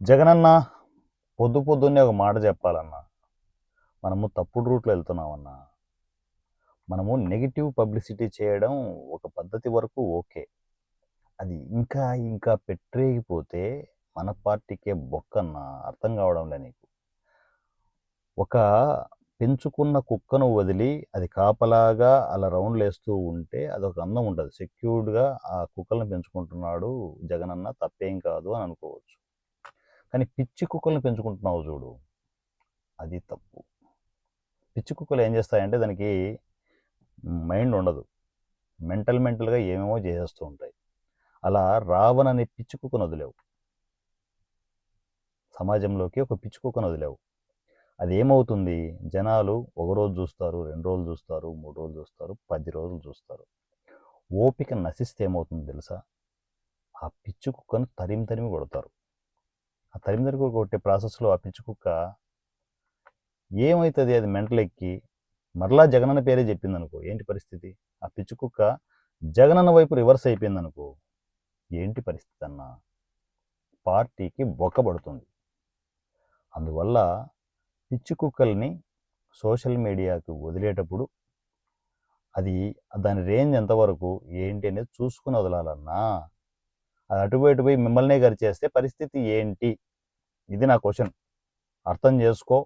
జగనన్న పొద్దు పొద్దున్నే ఒక మాట చెప్పాలన్నా. మనము తప్పుడు రూట్లో వెళ్తున్నామన్నా. మనము నెగిటివ్ పబ్లిసిటీ చేయడం ఒక పద్ధతి వరకు ఓకే. అది ఇంకా ఇంకా పెట్టరేగిపోతే మన పార్టీకే బొక్కన్నా. అర్థం కావడంలే నీకు. ఒక పెంచుకున్న కుక్కను వదిలి అది కాపలాగా అలా రౌండ్లు వేస్తూ ఉంటే అదొక అందం ఉంటుంది. సెక్యూర్డ్గా ఆ కుక్కలను పెంచుకుంటున్నాడు జగనన్న, తప్పేం కాదు అని అనుకోవచ్చు. కానీ పిచ్చి కుక్కలను పెంచుకుంటున్నావు చూడు, అది తప్పు. పిచ్చి కుక్కలు ఏం చేస్తాయంటే దానికి మైండ్ ఉండదు. మెంటల్గా ఏమేమో చేసేస్తూ ఉంటాయి. అలా రావణ్ అనే పిచ్చి కుక్కను వదిలేవు. సమాజంలోకి ఒక పిచ్చి కుక్కను వదిలేవు. అది ఏమవుతుంది? జనాలు ఒకరోజు చూస్తారు, 2 రోజులు చూస్తారు, 3 రోజులు చూస్తారు, 10 రోజులు చూస్తారు. ఓపిక నశిస్తే ఏమవుతుంది తెలుసా? ఆ పిచ్చి కుక్కను తరిమి తరిమి కొడతారు. ఆ తరిమి తరిమి కొట్టే ప్రాసెస్లో ఆ పిచ్చి కుక్క ఏమవుతుంది? అది మెంటల్ ఎక్కి మరలా జగనన్న పేరే చెప్పింది అనుకో, ఏంటి పరిస్థితి? ఆ పిచ్చి కుక్క జగనన్న వైపు రివర్స్ అయిపోయింది అనుకో, ఏంటి పరిస్థితి అన్నా? పార్టీకి బొక్కబడుతుంది. అందువల్ల పిచ్చి కుక్కల్ని సోషల్ మీడియాకు వదిలేటప్పుడు అది దాని రేంజ్ ఎంతవరకు ఏంటి అనేది చూసుకుని వదలాలన్నా. అది అటుపోయి మిమ్మల్నే గరిచేస్తే పరిస్థితి ఏంటి? ఇది నా క్వశ్చన్. అర్థం చేసుకో.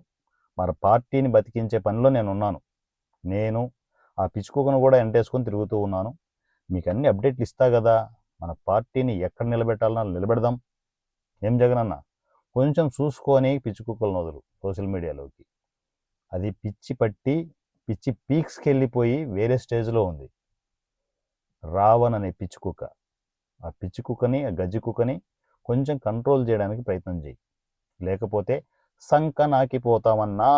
మన పార్టీని బతికించే పనిలో నేనున్నాను. నేను ఆ పిచ్చుకుక్కను కూడా ఎంటేసుకొని తిరుగుతూ ఉన్నాను. మీకు అన్ని అప్డేట్లు ఇస్తా కదా. మన పార్టీని ఎక్కడ నిలబెట్టాలన్నా నిలబెడదాం. ఏం జగనన్న, కొంచెం చూసుకొని పిచ్చి కుక్కలను వదులు సోషల్ మీడియాలోకి. అది పిచ్చి పట్టి పిచ్చి పీక్స్కి వెళ్ళిపోయి వేరే స్టేజ్లో ఉంది. రావణ్ అనే పిచ్చి కుక్క. ఆ పిచ్చి కుక్కని, ఆ గజ్జి కుక్కని కొంచెం కంట్రోల్ చేయడానికి ప్రయత్నం చేయి. లేకపోతే సంక నాకిపోతామన్నా.